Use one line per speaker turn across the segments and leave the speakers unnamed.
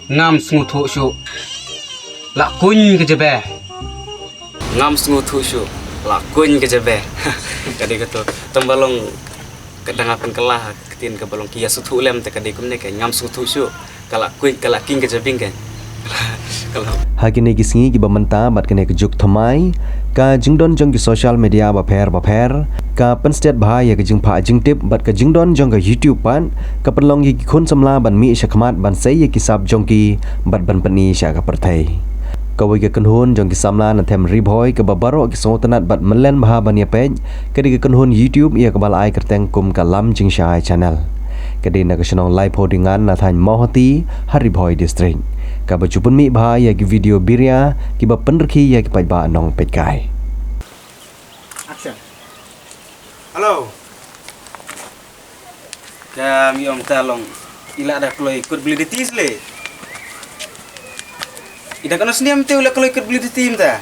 ngam sungu thu shu la kuny ke jebe ngam sungu thu shu la kuny ke jebe kadi kata tembalong kadang akan kelah ketin ke balong kia su thu lem te kadi kumne ke ngam sungu thu shu kala kuny kala king ke jebing ke kalau
hakine gisingi ki bamanta bat kene ke juk thamai ka jingdon jong ki social media ba pher ka pen state bha ya ke jing pha jing tip bat ka jingdon jong ka youtube pan ka penlong ki khon samla ban mi shakmat ban sei ya ki sap jong ki bat ban pani sha ka perthai ka wai ke kanhon jong ki samla na them ribhoi ka babaro ki sotanat bat melen bha ban ya pej ka di ke kanhon youtube ya ka bal ai kerteng kum ka lam jing shai channel ka di na ka shnong live hodingan na than mohati haribhoi district ka bachupun mi bha ya ki video birya ki ba penrkhi ya ki pajba nong pejkai
action halo kami om talong ila ada kalau ikut beli di tis le ida kana seniam te ula kalau ikut beli di tim ta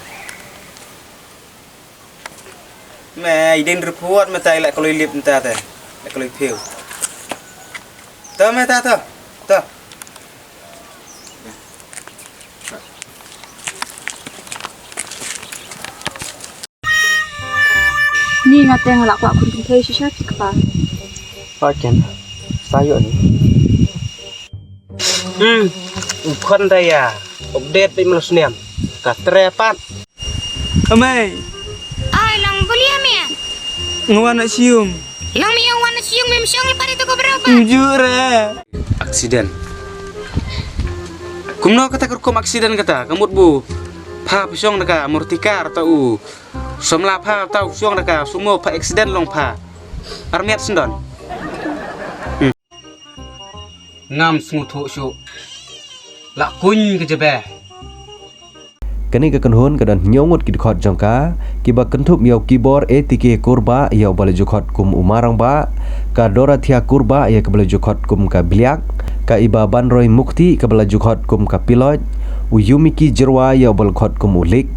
me iden report me ta ila kalau lip ta ta kalau pheu ta me ta ta
Ni ngateng lak wak kun thei shisha kapa.
Paken sayo ni. Ukon daya. Update pe malusniam. Ka trepat. Amai.
Ay, lang beli ya?
Ngwana sium.
Lang mi yang warna siung mem siung lepas itu kau berapa?
Jujur aksiden. Kumno kata kerkom aksiden kata. Kamut bu. Pa pisong naka murtikar tau. Somla pa tau suang naka sumo pa aksiden long pa. Armiat sendon. Ngam sungu thu shu. La kuny ke jebe.
kani ka kanhon ka dan nyongot ki khot jongka ki ba kenthup yau keyboard etike kurba yau bale jukhot kum umarang ba ka dorathia kurba ya ka bale jukhot kum ka bliak ka iba banroi mukti ka bale jukhot kum ka pilot uyumiki jirwa yau bal khot kum ulik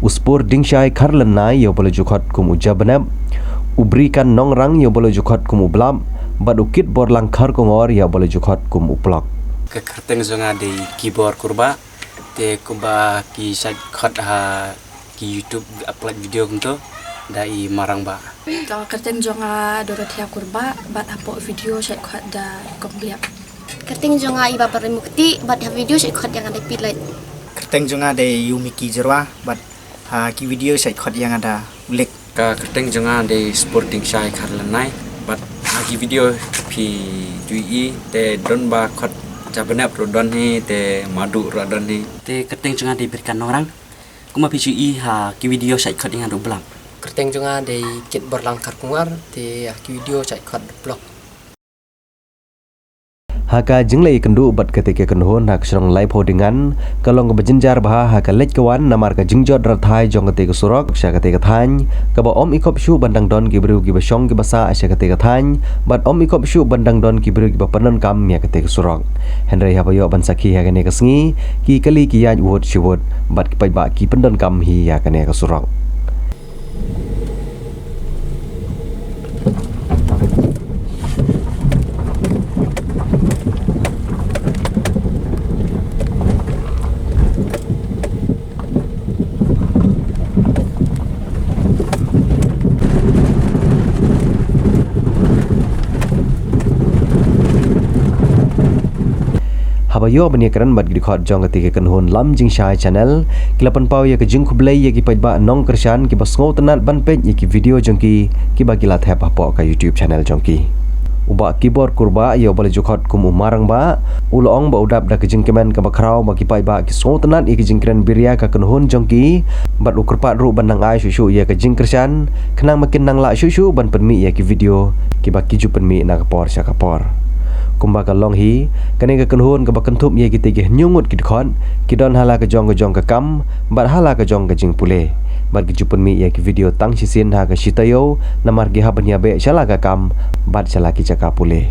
uspur dingshai kharlanai yau bale jukhot kum ujabanab ubrikan nongrang yau bale jukhot kum ublam badukit borlang khar kongor yau bale jukhot kum uplok
ke kerteng zonga di keyboard kurba te kuba ki site khot ha ki YouTube upload video kunto dai marang ba
Kalau kerten jonga Dorothea kurba bat apo video saya kuat da kompliak.
Kerting jonga iba perimukti bat ha video saya khot yang ada pilot.
Kerteng jonga de Yumiki Jerwa bat ki video saya khot yang ada ulik
ka kerteng jonga de sporting shai kharlanai bat ki video pi jui te don ba khot jabanap rodon ni te madu rodon ni te kerteng jonga diberikan orang kuma pi jui ha ki video shai khot yang doblang
kerteng jonga de kit borlang karkungar te ki video cai khot blog
haka jinglei kendu bat ketika kenhon hak serong live hodingan kalong kebejenjar bah haka lej kawan namar ka jingjot rathai jong ketika surok sya ketika thany ka ba om ikop shu bandang don ki bru ki ba shong ki basa sya ketika thany bat om ikop shu bandang don ki bru ki ba panon kam ya ketika surok henry habayo ban sakhi ha kane kasngi ki kali ki yaj wot shiwot bat ki ba ki pendon kam hi ya kane ka surok habayo baniakaran bat dikhot jong ketika kenhon lam jing shai channel kilapan pau ya ke jing khublei ya ki pajba nong kersan ki basngo tenat ban pej ya ki video jongki ki bagilat hep apo ka YouTube channel jongki uba keyboard kurba ya bale jukhot kum umarang ba ulong ba udap da ke jing kemen ka bakrau ba ki pajba ki sngo tenat ya ki jing kren birya ka kenhon jongki bat ukerpat ru bandang ai shushu ya ke jing kersan kenang makin nang la shushu ban penmi ya ki video ki baki ju penmi na kapor sya kapor kumba ka long hi kane ka kenhon ka bakentup ye kita ge nyungut ki khon ki don hala ka jong ka kam bat hala ka jong ka jing pule bat ki jupun mi ye ki video tang sisin ha ka sitayo namar ge ha banya be chala ka kam bat chala ki chaka pule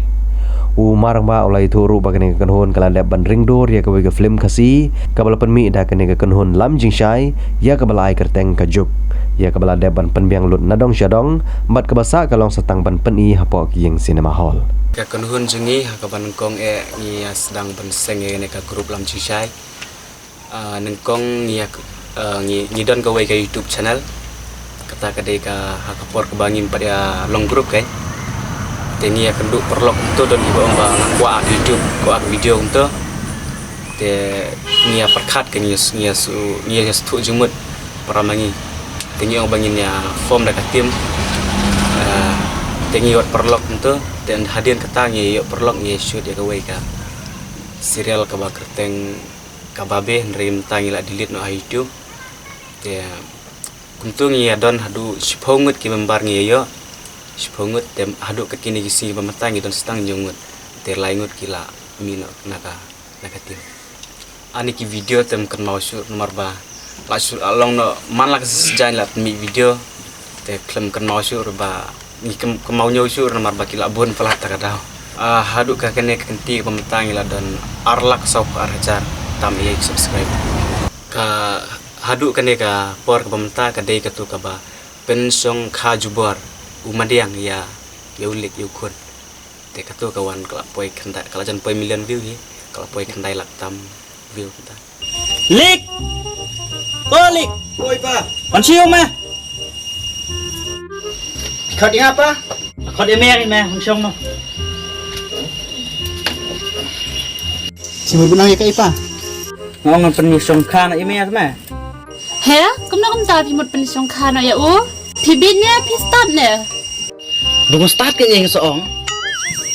marang ba olai thuru ba kene kan hon kala leb ban ring dor ya ka film khasi kabala penmi da kene kan hon lam jing shai ya kabala ai kerteng ka juk ya kabala deb ban penbiang lut nadong syadong mat kabasa kalong satang ban peni hapo kieng cinema hall
ka kan hon jengi ha ka ban kong ni sedang ban senge ne ka grup lam jing shai nengkong ni don ka wei ka YouTube channel kata kadai ka ha ka por ka bangin pada long group kan tengi akan duk perlok untuk dan ibu amba kuat YouTube kuat video untuk te nia perkat ke nia tu jumut peramangi tengi orang banginnya form dah tim tengi wat perlok untuk dan hadian ketangi yuk perlok nia shoot ya kawai ka serial ka kerteng ka babe nerim tangi lah delete no YouTube te kuntung nia don hadu sipongut ki membar nia yo sipongut tem haduk ke kini gisi pemetangi dan setang jongut terlaingut kila mino naka tim ani ki video tem kan mau shoot nomor ba la shoot along no man la sejain la mi video te klem kan mau shoot ba ni ke mau nyow shoot nomor ba kila bon pelat ta kadau haduk ka kene kenti pemetangi la dan arlak sau arjar tam ye subscribe ka haduk kene ka por ke pementa ka dei ka tu ka ba pensong kha jubor umadiang ya ulik ukun te katu kawan kalau poi kandai kalau jan poi million view ni kalau poi kandai lak tam view kita
lik balik oi pa pan siu ma khot yang apa khot em ni ma hong song no si berbunang ya kai pa ngon pen song khan em ya ma
he kamu tak pimut pen song khan ya u pibitnya piston ne
Dengan start ke yang seorang,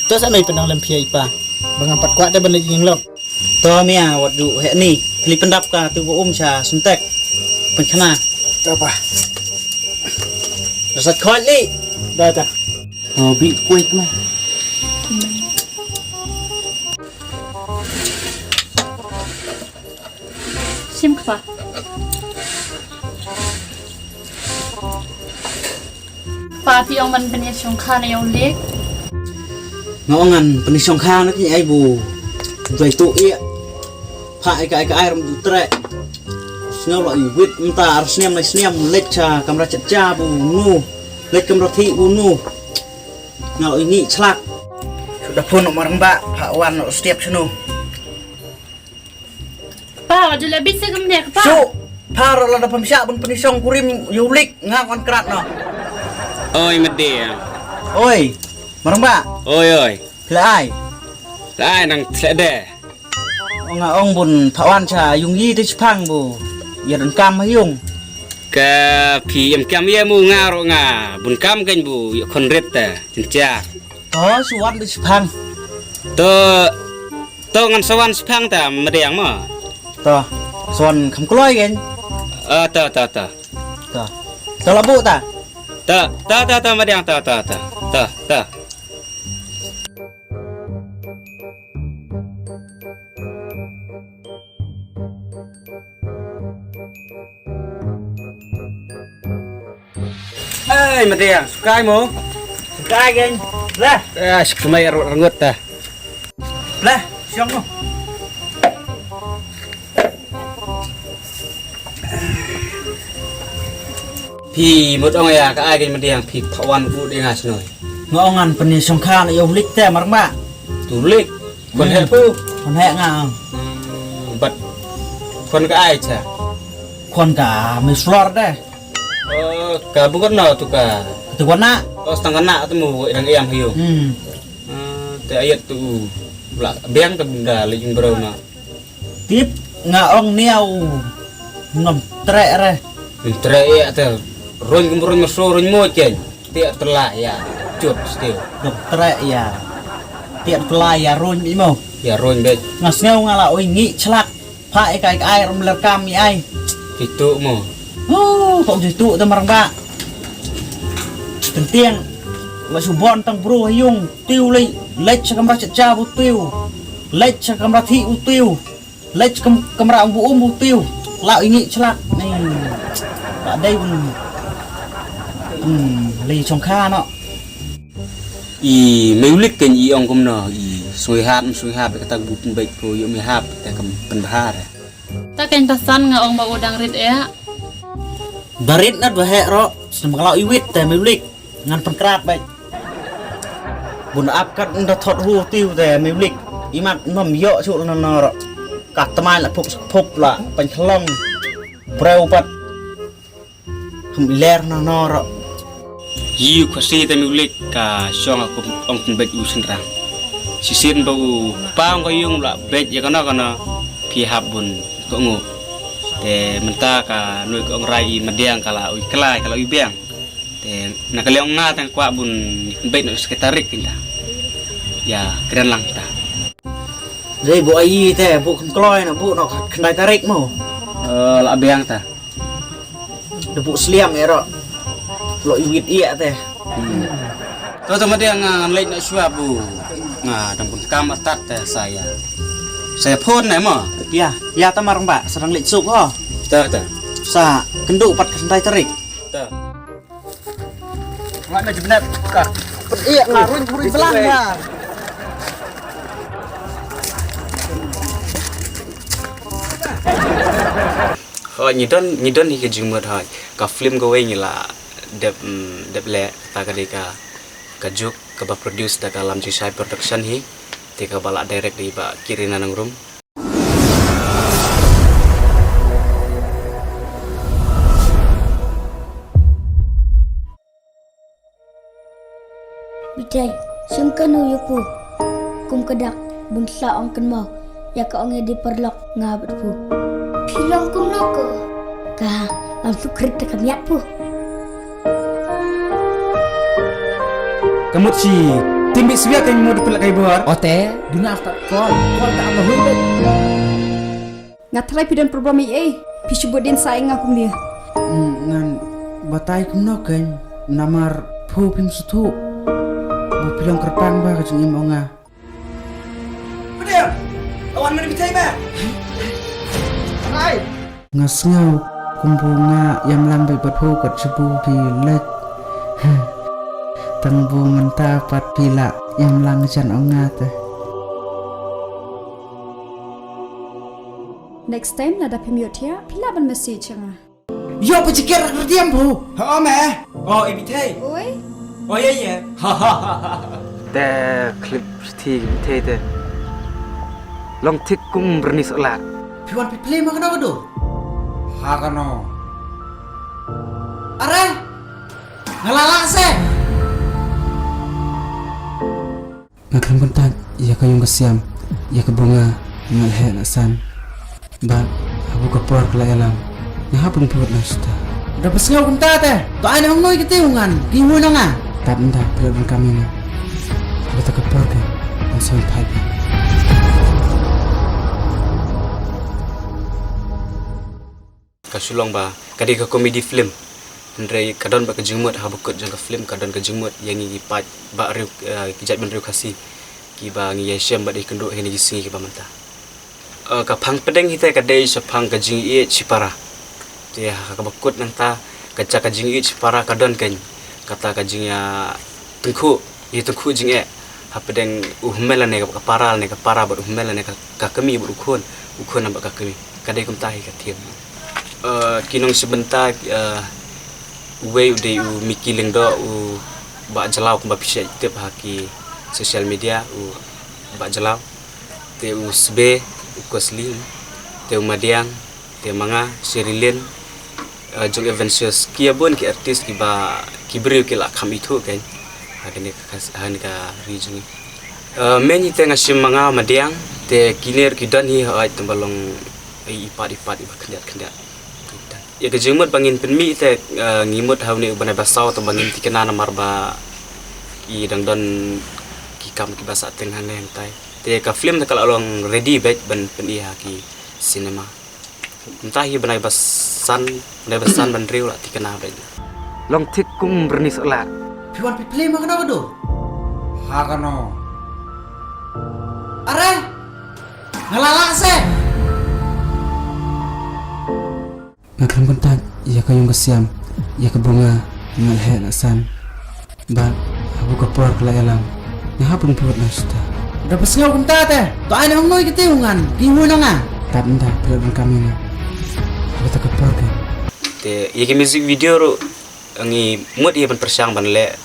terus apa yang pernah lempia ipa, bangampat kuat dah benda yang lop. Toh mia waktu hek ni, kali pendap ka tu cha suntek, penkena. Tu apa? Rasat kuat ni, dah dah. Oh bi kuat mah.
sim kapa Papi ông mình bên nhà sông kha này ông liếc
Ngongan penisong kha nak ni ai bu. Dai tu ia. Phai cái ai ram tu tre. Snau lo wit mta ar sniam lai sniam lek cha kamera cha bu nu. Lek kamera thi bu nu. Ngau ini celak. Sudah pun nak marang ba, Pak Wan nak setiap senu.
Pa ada lebih segam dia kapa
Su, para la dapat siap pun penisong kurim yulik ngawan kerat no.
oi media
Oi, marang ba?
oi
Lai.
lai nang tlede
Ong bun Pak Wan cha yung yi te chpang bu. Ya dan kam hayung.
ke pi em kam ye mu ngaro nga bun kam kan bu yo konret ta cinca
Toh suwan te chpang.
to ngan sawan sepang ta mediang ma
Toh, suwan kam kloi gen.
ta
Toh. Toh labu ta.
ta mediang ta Hey, mediang, sukai mo?
Kai gen. Lah,
Sukai rangut ta.
lah, siang mo.
Pi một ông ya ka ai gen mediang pi pawan bu de ngas noi.
Ngongan penisong kha na yung lik te marang ba.
Tulik, kon he pu.
Kon he ngang.
Bat kon ka ai cha.
Kon ka mi slor de.
Ka bukan no tu ka.
Tu wana.
Oh setengah nak tu mu dang ayam hiu. Te ayat tu la beng ta bunda le jing bro na.
Tip ngaong niau. Ngom tre re.
Tre ya te ron maso ron mo chen. Te telah ya. Cut still.
Ngom tre ya. Tiap pelai ya ron mi mo.
Ya ron be
Ngas ngau ngala oi ngi chlak. Phai kai ai rom ler kam mi ai.
itu mo.
Kok jitu te marang ba. Tentiang la subon tang bro hayung tiu lei lech kamera cha bu tiu lech kamera thi u tiu lech kamera bu tiu la ingi chlak ni ở đây lì trong kha nó
I meulik ken I ong kom no I
suihap kata bupun baik po yuk mihap ya ke penbahar.
Tak kain pesan nga ong ba udang rit ya.
Barit na bahek ro, senang kalau iwit teh milik ngan pengkerap baik. Bun apkat nda thot hu tiu teh milik. Imat nom yo chu no ro. Kat teman la phuk la pen khlong. Breu pat. Hum ler no ro. Yiu khasi teh milik ka syong aku ong baik u senrang. Sisin bau pang ko yung la baik ya kana pihak bun ko ngu. Te menta ka nuôi ko rai mediang kala ui kelai kala ui biang te na kali ong nga tang kwa bun bait no sekretarik kinta ya keren lang kita dei bu ai te bu kloi na bu no kendai tarik mo la biang ta de bu sliam ero lo iwit iya te to to mediang ngan leit na shua bu nga dam bun kam atat te saya phone này mà ya tamar mbak sedang lek suk ho ta sa kenduk pat kesendai terik ta nggak ada benar ka iya ngaruin puri belang ya nyidon hi ke jumut ha ka film go we ngila dep le ta ka deka ka juk ka ba produce da ka lam jisai production hi tika balak direct di ba kirina nang room.
Bitai, sungkan uyuku. Kum kedak bungsa ong ken mau. Ya ka ong di perlok ngabet pu. Pilong kum noko. Ka langsung krit ka miat pu.
Kamu si timbi siya kan mau dipelak kai buat.
Ote, dunia tak kol tak apa hui.
Ngatrai pidan problem pisu bodin saing aku dia.
Ngan batai kum no kan namar pu pim sutu. Bu pilong kerpang ba ka jeng imonga. Pedem. Awan mana bitai ba? Anai. Ngasngau kumbunga yang lambai berhu kat sebu pilet. Tanggung tapat pila yang langjan ongat.
Next time nada pemiotia pila ban message nga.
Yo pecikir kerdiam bu. Ha me. Oh ibitei.
Oi.
Oh iya.
Te klip ti te. Long tik kum berni solat.
Piwan piple makan apa do? Ha kano. Are. Ngalala se. Ngakam kontak, ia kayong kasiam, ia ke bunga, ngalhe nasan. Ba, abu kapor kelai alam. Ngahapun piwat na sudah. Dapat sengaw kontak teh. To ay nang noy kitiungan, giwo na nga. Tanda piwat kami na. Kita kapor ke, nasaan pipe. Kasulong ba, kadi ka komedi film. Andre kadon ba kejumut ha bukut jang ka film kadon kejumut yang ngi pat ba riu kijat ben riu kasi ki ba ngi yesem ba di kenduk heni gisingi ki ba manta ka phang pedeng hite ka dei sa phang ka jing i chipara te ha ka bukut nang ta ka cha ka jing i chipara kadon ken kata ka jing ya tengku jing e ha pedeng uhmela ne ka para ba uhmela ne ka kami bu ukhon ba ka kami ka dei kum tahi ka tiem kinong sebentar we udah miki lengdo bak jelau kumba pisai tip haki sosial media bak jelau te sbe koslim te madiang te manga serilin jong adventures kia bon ki artis ki ba kibriu ki la kham itu kan hakene ka region meni te ngasim manga madiang te kiner ki dan hi ai tembalong ipat kendat ya kejumut bangin penmi te ngimut haune ubana basau atau bangin tikena namar ba ki dangdon ki kam ki basa tengah neng tai te ka film te kalau long ready back ban peni ha ki cinema entah hi banai basan ban riu la tikena baik long tik kum berni solat piwan piple makan apa do ha kano are ngalala se ngakam kontak, ia kayong kasiam, ia ke bunga, ngalhe nasan. Ba, abu kapor kelai alam. Ngahapun piwat na sudah. Udah pesngau kumta teh. To ana hong noi kete hungan. Kihu nanga. Tat entah telepon kami na. Kita kepar ke.
Te yaki music video ro ngi mut ia ban persang ban le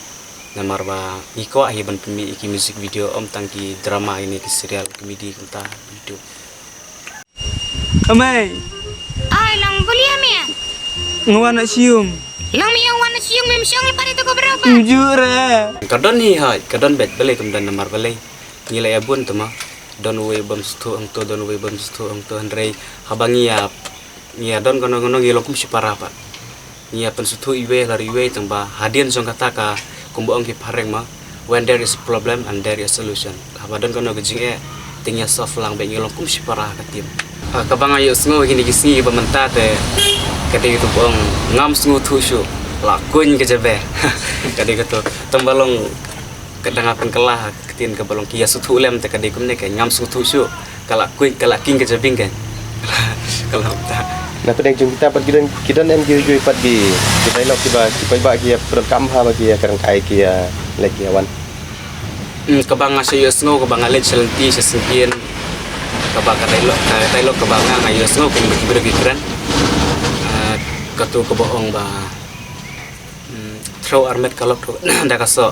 namar ba iko ai ban pemi iki music video om tangki drama ini ki serial komedi kumta video.
Amai,
Ay, lang boleh amia.
ngawan nak sium.
Lang mi yang wana siung mem siung lepas itu kau berapa?
Jujur eh.
Kadon hi ha kadon bet bele kumdan namar bele ngila ya bun tuma don we bam stu ang to don we bam stu ang to handrei habangi ya don kono ngilo kum sipara pa nia pen stu iwe lari iwe tamba hadian song kata ka kumbo ang ki pareng ma when there is a problem and there is a solution habadon kono gejing tingnya soft lang be ngilo kum sipara ka tim kabang ayo sngo gini gisi ba mentate kade itu bong ngam sngo thushu lakun ke jabe kade gitu tembalong kadang akan kelah ketin ke balong kia sutu lem te kade kumne ke ngam sutu shu kala kuin kala king ke jabing kan kalau ta
Nah, pedang jung kita pergi dan em jui pagi kita elok tiba ba kia perekam ha bagi karang kai kia lagi awan.
Kabang asayo sngo kabang alet selenti sesengkian kabang kailok kabang ayo sngo kun berki keren katu kebohong ba throw armet kalok nda kaso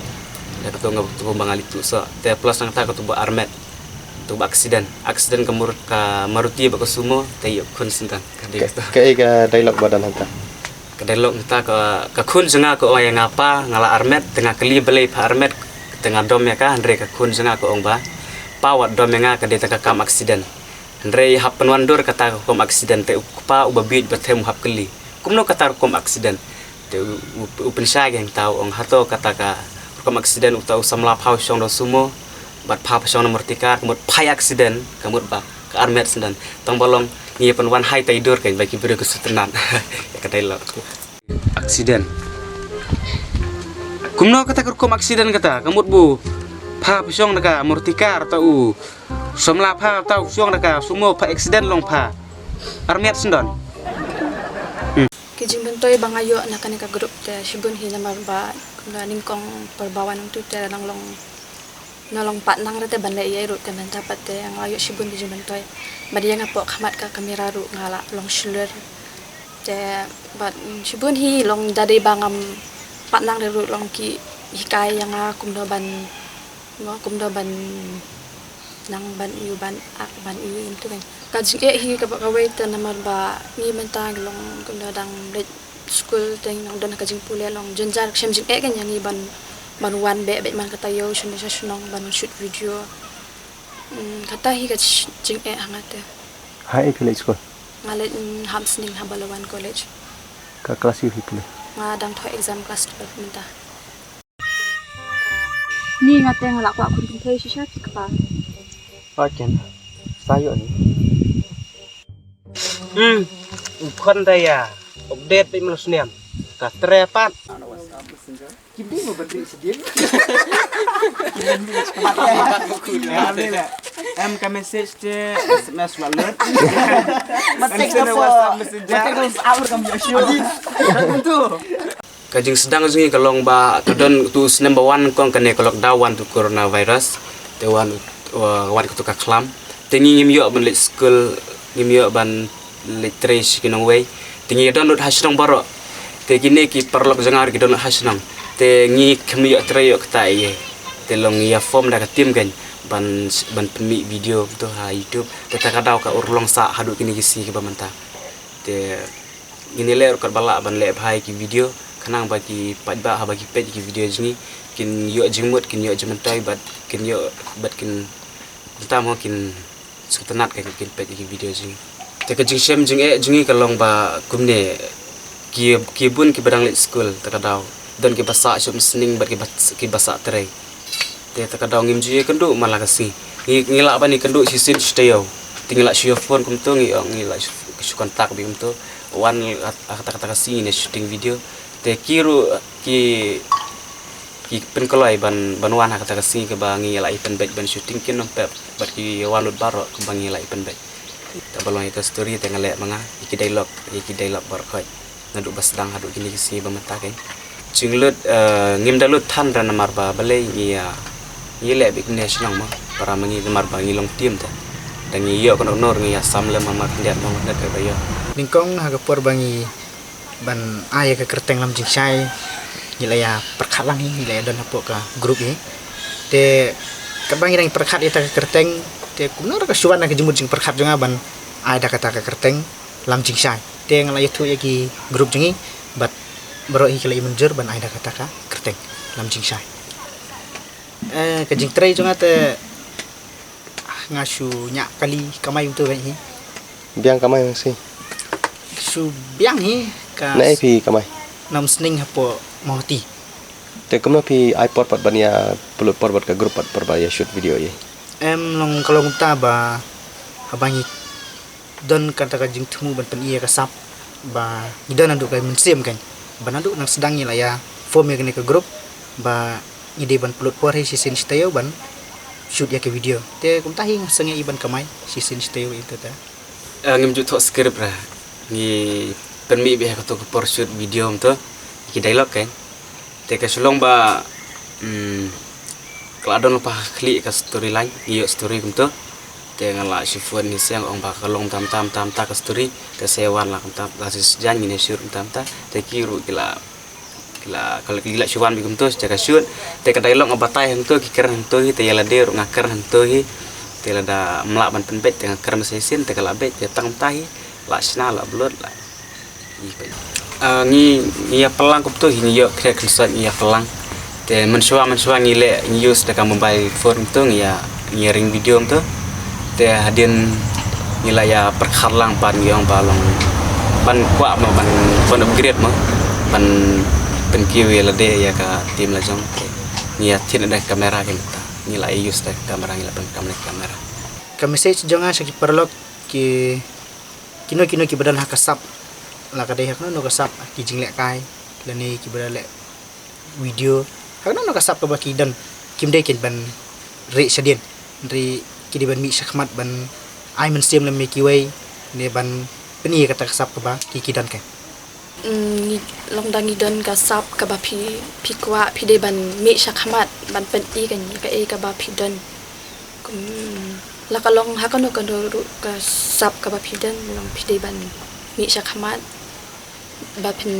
nda katu ngabtu bang alit tu so te plus nang ta katu ba armet tu ba aksiden kemur ka maruti ba sumo te yo kun sintan kade
Kai ka dialog badan hanta.
ka dialog ta ka kun senga ko yang ngapa ngala armet tengah keli beli pa armet tengah dom ya ka andre ka kun senga ko ong ba pawat dom nga ka de ta kam aksiden andre hapen wandur kata kom aksiden te pa ubabit batem hap keli kumno kata kom aksiden te upen sya yang tahu ong hato kata ka kom aksiden utau samlap haus song do sumo bat pa pasong nomor tika kemut pai aksiden kemut ba ke armet sendan tong bolong ngi pen wan hai tidur kan bagi bere kesutenan ya kata lo aksiden kumno kata kom aksiden kata kemut bu pa pasong naka mortika atau samlap ha tau song naka sumo pa aksiden long pa armet sendan
Kijing bentoy bang ayo nakan ka grup te shibun hi namar ba na ningkong perbawan untuk te nolong patnang rete banle ye ru te mentapat te yang ayo shibun kijing bentoy badi yang apo khamat ka kamera ru ngala long shulur te bat shibun hi long dadi bangam patnang ru long ki hikai yang kumdo ban nang ban yu itu kan kajing hi ka kawai te namar ba ni mentang long kumdo dang school teng nang don kajing pule long jenjar kshemjing kan yang ban wan be man kata yo shun shunong ban shoot video kata hi ka jing hangat
Hai college ko.
ngalet hamsning habalawan college
Ka kelas yu hipule.
ngadang tho exam class 12 minta
Ni ngate ngalak wa kun thei shisha ka.
Paken. Sayo ni. Kon daya. Update pe melus niam. Ka trepat. Em ka message te SMS wallet. Matek WhatsApp messenger. Matek awur kam Joshua. Tentu.
kajing sedang zungi kalong ba kadon tu number 1 kong kane kalok dawan tu coronavirus te wan kutu ka klam tingi ngim yo ban lit school ngim yo ban lit trace kinong way tingi don lut hasnong baro te kini ki perlok jangar ki don hasnong te ngi kemi yo trayo kta ye te long ya form da ka tim kan ban pemi video tu ha YouTube te ta kadau ka urlong sa hadu kini kisi ki bamanta te ini le kat balak ban le bhai ki video kanang bagi padba ha bagi page ki video jini kin yo jimut kin yo jementai bat kin yo bat kin kita mau kin sutenat ka kin page ki video jini te ka jingsem jingi kalong ba kumne ki bun ki badang le school takadau don ki basa shop sning bat ki basa trai te takadau ngim ji kendu malah kasi ngila ba ni kendu sisin steo tinggal shio phone kum tu ngila su kontak bi kum tu wan kata-kata kasi ni shooting video te kiru ki penkolai ban wan kata kasi ke bangi la ipen bet ban shooting kin nompe bat ki wanut baro ke bangi la ipen bet ta balong ita story te ngale manga iki dialog bar khoi nadu basdang hadu kini kisi bamata kai cinglut ngim dalut than ran mar ba balai ngi le bik ne snang ma para mengi mar bangi long tim ta dan iyo kan onor ngi asam le mamar liat mamar dak bayo
Ningkong haga por bangi ban aya ke kerteng lam jing sai nilaya perkat lang nilaya dan hapo ka grup ni te kabangi dang perkat ita ke kerteng te kumno ka suwan na ke jemut jing perkat jonga ban ada kata ke kerteng lam jing sai te ngalaya tu yaki grup jingi bat baro hi kala menjer ban ada kata ka kerteng lam jing sai ke jing trai jonga te ngasu nyak kali kamay tu ban hi
biang kamai masih
su biang hi ka
nai pi kamai
nam sning hapo mohti
te kumno pi iPod pat bania pulut por ka grup pat per ya shoot video ye
em long kalau ta ba abangi don kata ka jing tumu ban pen iya ka sap ba idan anduk kai mensim kan ban anduk nang sedang ni lah ya form ya ke grup ba ide ban pulut por hi sisin stay ban shoot ya ke video te kum tahi senge iban kamai sisin stay itu ta
ngim ju thok script ra ngi permi be ka to por shoot video to ki dialog kan te ka sulong ba kladon pa klik ka storyline iyo story kum to te ngala shifon ni siang ong ba kalong tam ta ka story te sewan la kum tam ka jan ni shoot tam ta te kiru kila kalau gila syuan bikum tu secara shoot te ka dialog ngabatai hang tu kikir hang tu te yala der ngakar hang tu te la da melak ban penbet dengan ker mesesin te kala bet te tang tai la sna la blood la ngi ya pelang kup tu ni yo krek kesat ya pelang te mensua ngi le ngi use dekat mobile phone tu ngi ya ngi ring video tu te hadin nila ya perkharlang pan yang balong ban kwa ma ban upgrade ma ban penkiwi la de ya ka tim la jong ni ya tin ada kamera kan ta ni la use da kamera ni la pen kamera
ka message jonga sa ki perlok ki kino ki badan ha kasap la ka de ha no kasap ki jinglek kai la ni ki badal video ha no kasap ka ba ki dan kim de kin ban re sadien ri ki di ban mi sakmat ban ai men sim la mi ki wei ne ban peni ka ta kasap ka ba ki dan kan
long dangi don ka sap ka ba pi kwa pi de ban mi shakhamat ban pen i kan ka e ka ba pi don la ka long ha ka no ka sap ka ba pi don long pi de ban mi shakhamat ba pin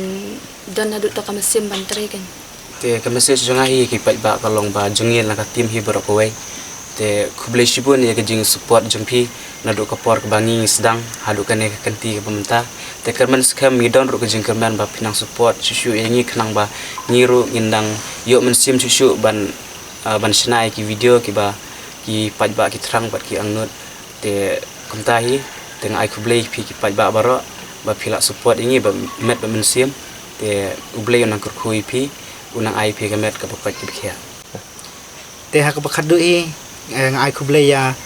don adu to ka mesim ban tre kan
te ka message jonga hi ki pai ba ka long ba jungil la ka tim hi bro ko wei te khuble shibun ya ke jing support jumpi nadu ka por ka bangi sedang hadu kan ne ka kanti ka pementa te kerman skam midon ru ke jing kerman ba pinang support susu yangi kenang ba ngiru ngindang yo mensim susu ban snai ki video ki ba ki paj ba ki terang bat ki angnut te kumtahi teng ai khuble pi ki paj ba baro ba phila support ingi ba met ba mensim te uble nang kurkhui pi unang ai pi ka met ka paj ki khia
te ha ka bakhadu i ngai khuble ya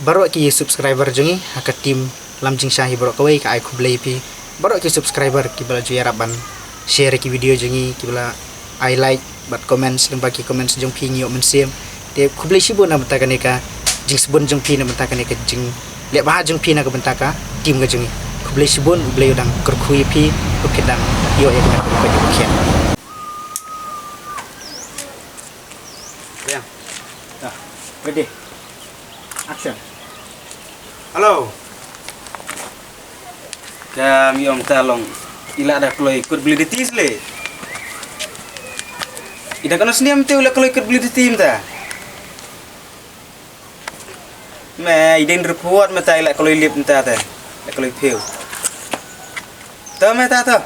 baro ki subscriber jongi ha ka tim lam jing shahi baro ka wei ka ai khuble pi baro ki subscriber ki bala ju yaraban share ki video jongi ki bala I like bat comments dan bagi comments jong pi ngiok mensim te khuble shibu na benta ka jing sebun jong pi na benta ka jing le ba jong pi na ka benta ka tim ga jongi khuble shibun uble udang kurkhui pi ukidang yo ya ka ko ki ready action
halo kami om talong ila ada kalau ikut beli di tis le ida kan seniam tu ila kalau ikut beli di tim ta me iden report mata ila kalau lip ta ta kalau piu ta me ta